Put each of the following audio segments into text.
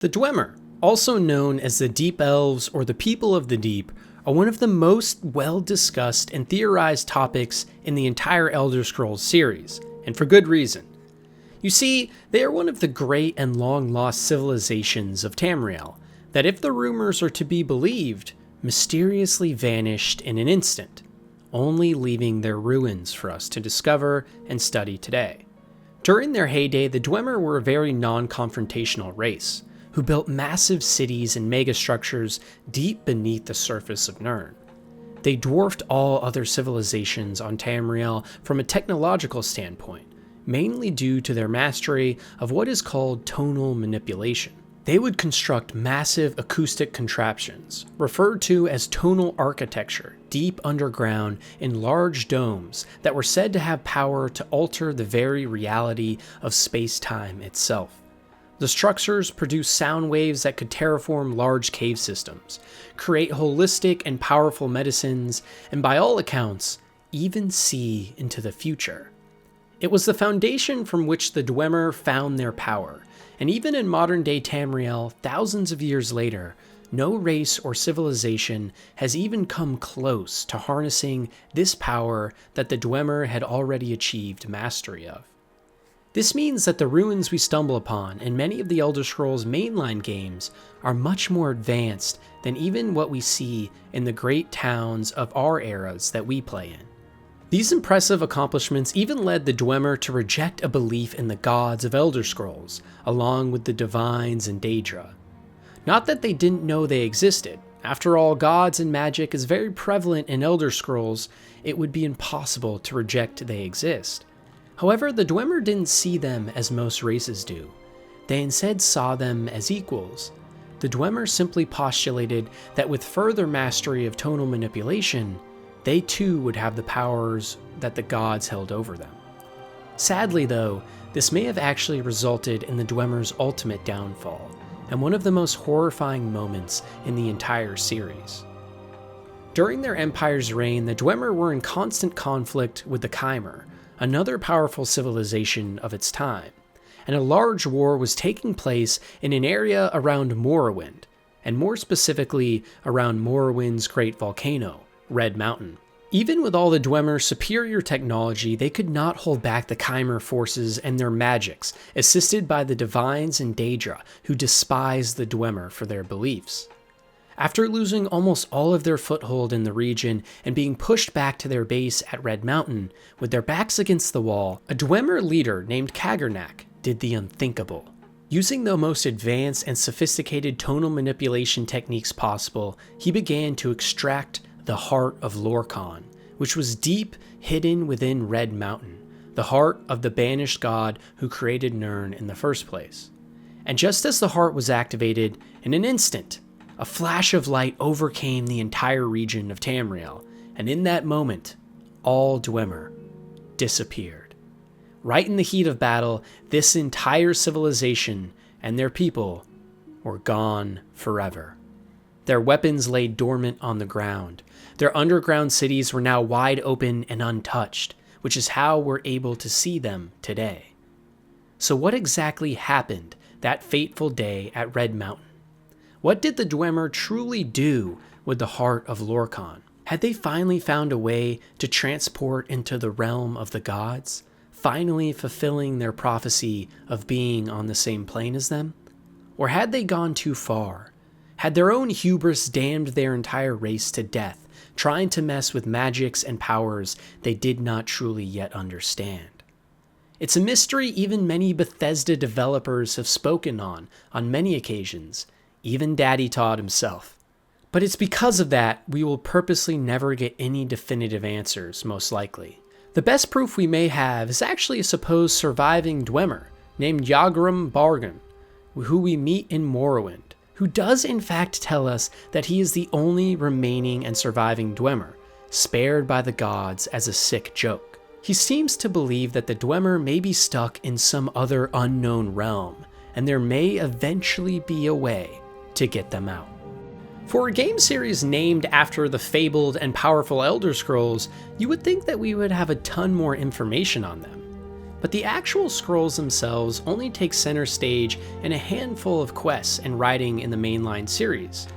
The Dwemer, also known as the Deep Elves or the People of the Deep, are one of the most well-discussed and theorized topics in the entire Elder Scrolls series, and for good reason. You see, they are one of the great and long-lost civilizations of Tamriel, that if the rumors are to be believed, mysteriously vanished in an instant, only leaving their ruins for us to discover and study today. During their heyday, the Dwemer were a very non-confrontational race, who built massive cities and megastructures deep beneath the surface of Nirn. They dwarfed all other civilizations on Tamriel from a technological standpoint, mainly due to their mastery of what is called tonal manipulation. They would construct massive acoustic contraptions, referred to as tonal architecture, deep underground in large domes that were said to have power to alter the very reality of space-time itself. The structures produced sound waves that could terraform large cave systems, create holistic and powerful medicines, and by all accounts, even see into the future. It was the foundation from which the Dwemer found their power, and even in modern-day Tamriel, thousands of years later, no race or civilization has even come close to harnessing this power that the Dwemer had already achieved mastery of. This means that the ruins we stumble upon in many of the Elder Scrolls mainline games are much more advanced than even what we see in the great towns of our eras that we play in. These impressive accomplishments even led the Dwemer to reject a belief in the gods of Elder Scrolls, along with the Divines and Daedra. Not that they didn't know they existed. After all, gods and magic is very prevalent in Elder Scrolls. It would be impossible to reject they exist. However, the Dwemer didn't see them as most races do. They instead saw them as equals. The Dwemer simply postulated that with further mastery of tonal manipulation, they too would have the powers that the gods held over them. Sadly though, this may have actually resulted in the Dwemer's ultimate downfall, and one of the most horrifying moments in the entire series. During their empire's reign, the Dwemer were in constant conflict with the Chimer, another powerful civilization of its time, and a large war was taking place in an area around Morrowind, and more specifically around Morrowind's great volcano, Red Mountain. Even with all the Dwemer's superior technology, they could not hold back the Chimer forces and their magics, assisted by the Divines and Daedra, who despised the Dwemer for their beliefs. After losing almost all of their foothold in the region and being pushed back to their base at Red Mountain, with their backs against the wall, a Dwemer leader named Kagurnak did the unthinkable. Using the most advanced and sophisticated tonal manipulation techniques possible, he began to extract the heart of Lorkhan, which was deep hidden within Red Mountain, the heart of the banished god who created Nirn in the first place. And just as the heart was activated, in an instant, a flash of light overcame the entire region of Tamriel, and in that moment, all Dwemer disappeared. Right in the heat of battle, this entire civilization and their people were gone forever. Their weapons lay dormant on the ground. Their underground cities were now wide open and untouched, which is how we're able to see them today. So what exactly happened that fateful day at Red Mountain? What did the Dwemer truly do with the heart of Lorkhan? Had they finally found a way to transport into the realm of the gods, finally fulfilling their prophecy of being on the same plane as them? Or had they gone too far? Had their own hubris damned their entire race to death, trying to mess with magics and powers they did not truly yet understand? It's a mystery even many Bethesda developers have spoken on many occasions, even Daddy Todd himself. But it's because of that we will purposely never get any definitive answers, most likely. The best proof we may have is actually a supposed surviving Dwemer named Yagrum Bargan, who we meet in Morrowind, who does in fact tell us that he is the only remaining and surviving Dwemer, spared by the gods as a sick joke. He seems to believe that the Dwemer may be stuck in some other unknown realm, and there may eventually be a way to get them out. For a game series named after the fabled and powerful Elder Scrolls, you would think that we would have a ton more information on them. But the actual scrolls themselves only take center stage in a handful of quests and writing in the mainline series.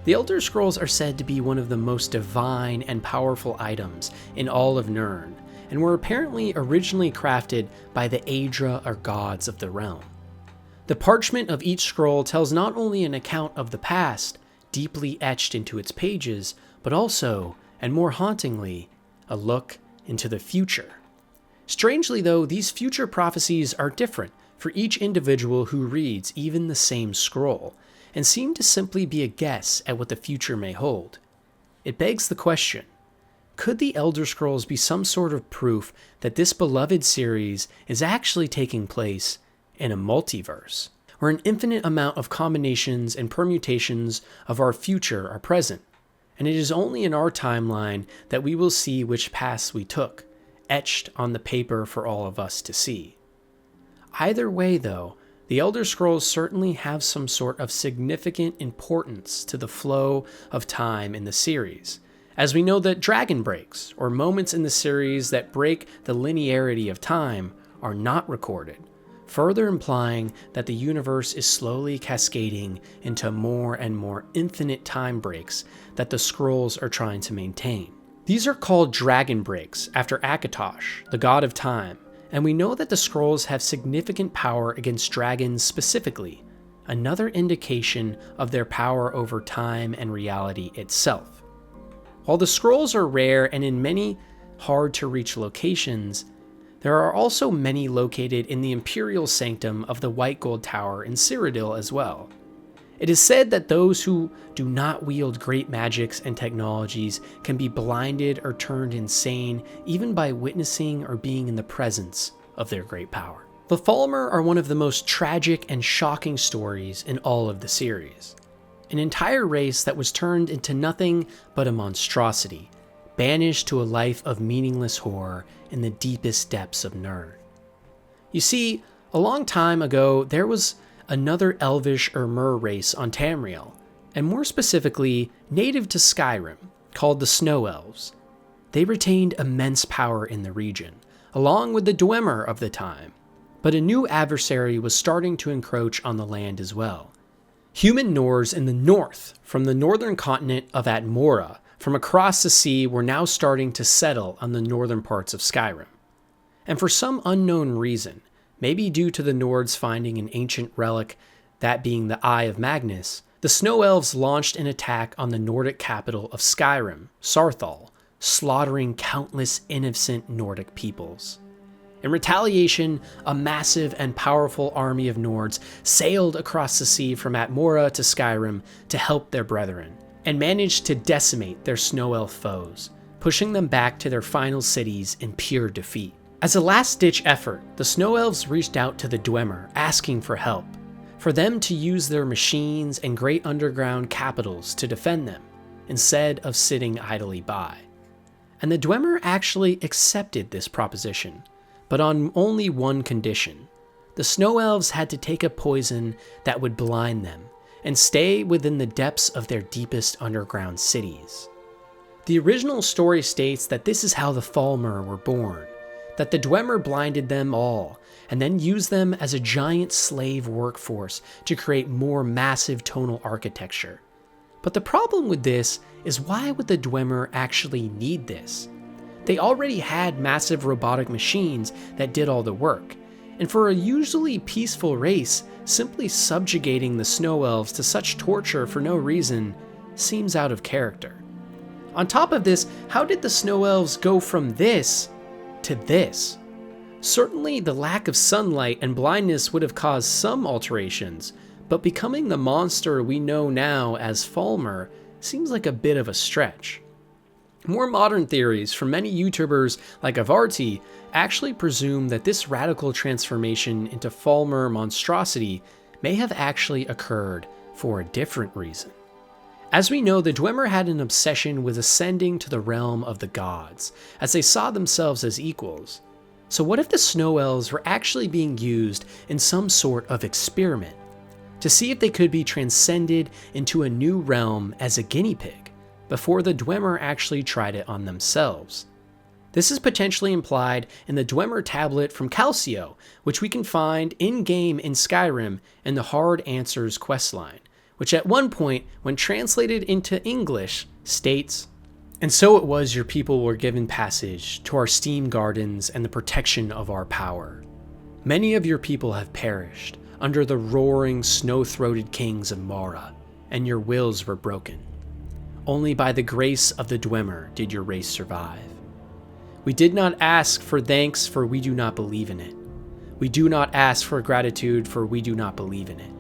The Elder Scrolls are said to be one of the most divine and powerful items in all of Nirn, and were apparently originally crafted by the Aedra or gods of the realm. The parchment of each scroll tells not only an account of the past, deeply etched into its pages, but also, and more hauntingly, a look into the future. Strangely though, these future prophecies are different for each individual who reads even the same scroll, and seem to simply be a guess at what the future may hold. It begs the question, could the Elder Scrolls be some sort of proof that this beloved series is actually taking place in a multiverse, where an infinite amount of combinations and permutations of our future are present, and it is only in our timeline that we will see which paths we took, etched on the paper for all of us to see? Either way though, the Elder Scrolls certainly have some sort of significant importance to the flow of time in the series, as we know that dragon breaks, or moments in the series that break the linearity of time, are not recorded, further implying that the universe is slowly cascading into more and more infinite time breaks that the scrolls are trying to maintain. These are called dragon breaks after Akatosh, the god of time, and we know that the scrolls have significant power against dragons specifically, another indication of their power over time and reality itself. While the scrolls are rare and in many hard-to-reach locations, there are also many located in the Imperial Sanctum of the White Gold Tower in Cyrodiil as well. It is said that those who do not wield great magics and technologies can be blinded or turned insane even by witnessing or being in the presence of their great power. The Falmer are one of the most tragic and shocking stories in all of the series. An entire race that was turned into nothing but a monstrosity, banished to a life of meaningless horror in the deepest depths of Nirn. You see, a long time ago there was another elvish or mer race on Tamriel, and more specifically, native to Skyrim, called the Snow Elves. They retained immense power in the region, along with the Dwemer of the time, but a new adversary was starting to encroach on the land as well. Human Nords in the north, from the northern continent of Atmora, from across the sea, were now starting to settle on the northern parts of Skyrim. And for some unknown reason, maybe due to the Nords finding an ancient relic, that being the Eye of Magnus, the Snow Elves launched an attack on the Nordic capital of Skyrim, Sarthal, slaughtering countless innocent Nordic peoples. In retaliation, a massive and powerful army of Nords sailed across the sea from Atmora to Skyrim to help their brethren, and managed to decimate their Snow Elf foes, pushing them back to their final cities in pure defeat. As a last-ditch effort, the Snow Elves reached out to the Dwemer, asking for help, for them to use their machines and great underground capitals to defend them, instead of sitting idly by. And the Dwemer actually accepted this proposition, but on only one condition. The Snow Elves had to take a poison that would blind them, and stay within the depths of their deepest underground cities. The original story states that this is how the Falmer were born, that the Dwemer blinded them all, and then used them as a giant slave workforce to create more massive tonal architecture. But the problem with this is, why would the Dwemer actually need this? They already had massive robotic machines that did all the work, and for a usually peaceful race, simply subjugating the Snow Elves to such torture for no reason seems out of character. On top of this, how did the Snow Elves go from this to this? Certainly the lack of sunlight and blindness would have caused some alterations, but becoming the monster we know now as Falmer seems like a bit of a stretch. More modern theories from many YouTubers like Avarti actually presume that this radical transformation into Falmer monstrosity may have actually occurred for a different reason. As we know, the Dwemer had an obsession with ascending to the realm of the gods, as they saw themselves as equals. So what if the Snow Elves were actually being used in some sort of experiment, to see if they could be transcended into a new realm as a guinea pig, before the Dwemer actually tried it on themselves? This is potentially implied in the Dwemer tablet from Calcio, which we can find in-game in Skyrim in the Hard Answers questline, which at one point, when translated into English, states, "And so it was your people were given passage to our steam gardens and the protection of our power. Many of your people have perished under the roaring, snow-throated kings of Mara, and your wills were broken. Only by the grace of the Dwemer did your race survive. We did not ask for thanks, for we do not believe in it. We do not ask for gratitude, for we do not believe in it.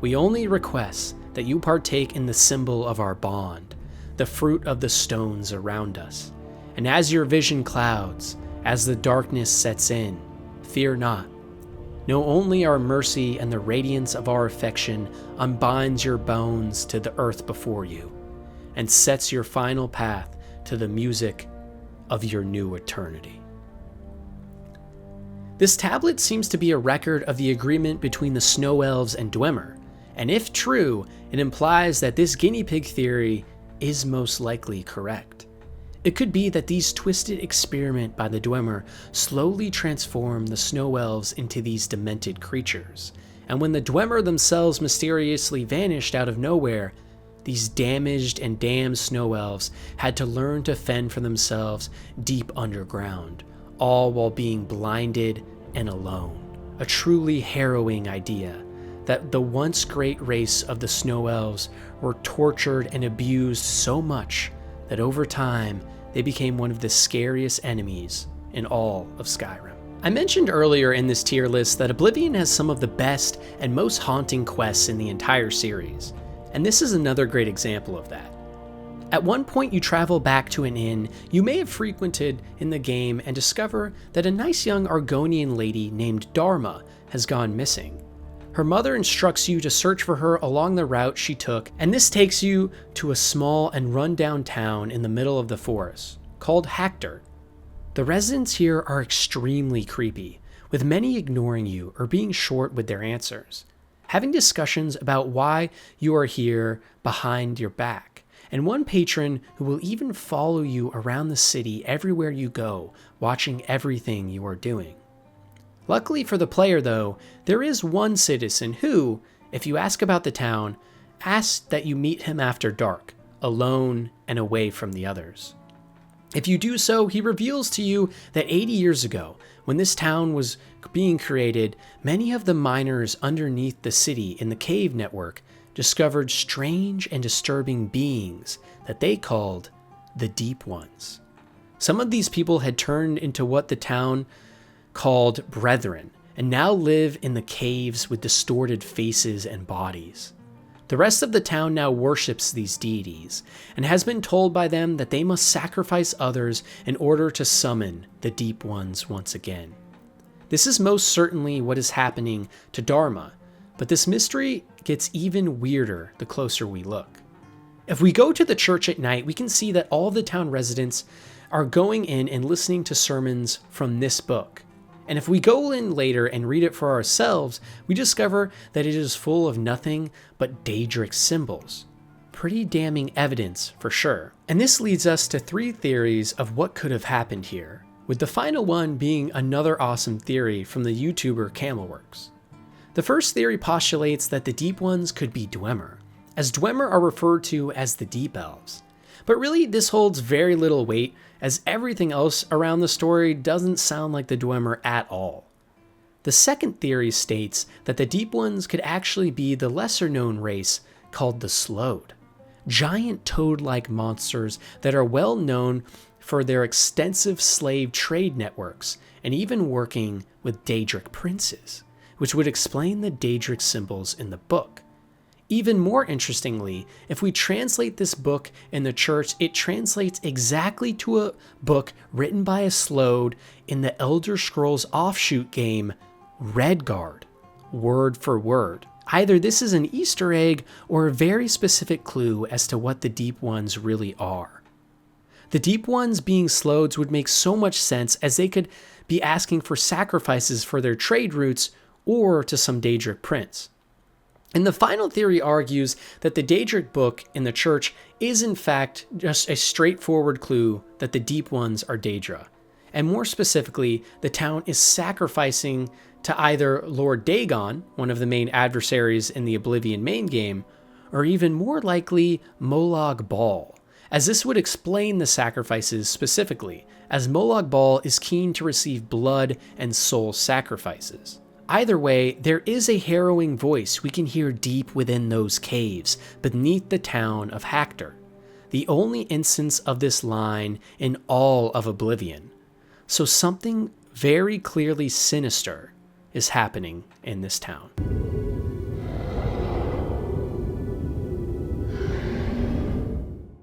We only request that you partake in the symbol of our bond, the fruit of the stones around us. And as your vision clouds, as the darkness sets in, fear not. Know only our mercy and the radiance of our affection unbinds your bones to the earth before you, and sets your final path to the music of your new eternity." This tablet seems to be a record of the agreement between the Snow Elves and Dwemer, and if true, it implies that this guinea pig theory is most likely correct. It could be that these twisted experiment by the Dwemer slowly transform the Snow Elves into these demented creatures, and when the Dwemer themselves mysteriously vanished out of nowhere, these damaged and damned Snow Elves had to learn to fend for themselves deep underground, all while being blinded and alone. A truly harrowing idea that the once great race of the Snow Elves were tortured and abused so much that over time they became one of the scariest enemies in all of Skyrim. I mentioned earlier in this tier list that Oblivion has some of the best and most haunting quests in the entire series, and this is another great example of that. At one point you travel back to an inn you may have frequented in the game and discover that a nice young Argonian lady named Dharma has gone missing. Her mother instructs you to search for her along the route she took, and this takes you to a small and run-down town in the middle of the forest, called Hackdirt. The residents here are extremely creepy, with many ignoring you or being short with their answers, having discussions about why you are here behind your back, and one patron who will even follow you around the city everywhere you go, watching everything you are doing. Luckily for the player though, there is one citizen who, if you ask about the town, asks that you meet him after dark, alone and away from the others. If you do so, he reveals to you that 80 years ago, when this town was being created, many of the miners underneath the city in the cave network discovered strange and disturbing beings that they called the Deep Ones. Some of these people had turned into what the town called Brethren, and now live in the caves with distorted faces and bodies. The rest of the town now worships these deities, and has been told by them that they must sacrifice others in order to summon the Deep Ones once again. This is most certainly what is happening to Dharma, but this mystery gets even weirder the closer we look. If we go to the church at night, we can see that all the town residents are going in and listening to sermons from this book. And if we go in later and read it for ourselves, we discover that it is full of nothing but Daedric symbols. Pretty damning evidence for sure. And this leads us to 3 theories of what could have happened here, with the final one being another awesome theory from the YouTuber Camelworks. The first theory postulates that the Deep Ones could be Dwemer, as Dwemer are referred to as the Deep Elves. But really, this holds very little weight, as everything else around the story doesn't sound like the Dwemer at all. The second theory states that the Deep Ones could actually be the lesser-known race called the Slowed, giant toad-like monsters that are well known for their extensive slave trade networks and even working with Daedric princes, which would explain the Daedric symbols in the book. Even more interestingly, if we translate this book in the church, it translates exactly to a book written by a Slowed in the Elder Scrolls offshoot game Redguard, word for word. Either this is an Easter egg or a very specific clue as to what the Deep Ones really are. The Deep Ones being Sloweds would make so much sense, as they could be asking for sacrifices for their trade routes or to some Daedric prince. And the final theory argues that the Daedric book in the church is in fact just a straightforward clue that the Deep Ones are Daedra. And more specifically, the town is sacrificing to either Lord Dagon, one of the main adversaries in the Oblivion main game, or even more likely Molag Bal, as this would explain the sacrifices specifically, as Molag Bal is keen to receive blood and soul sacrifices. Either way, there is a harrowing voice we can hear deep within those caves, beneath the town of Hactor, the only instance of this line in all of Oblivion. So something very clearly sinister is happening in this town.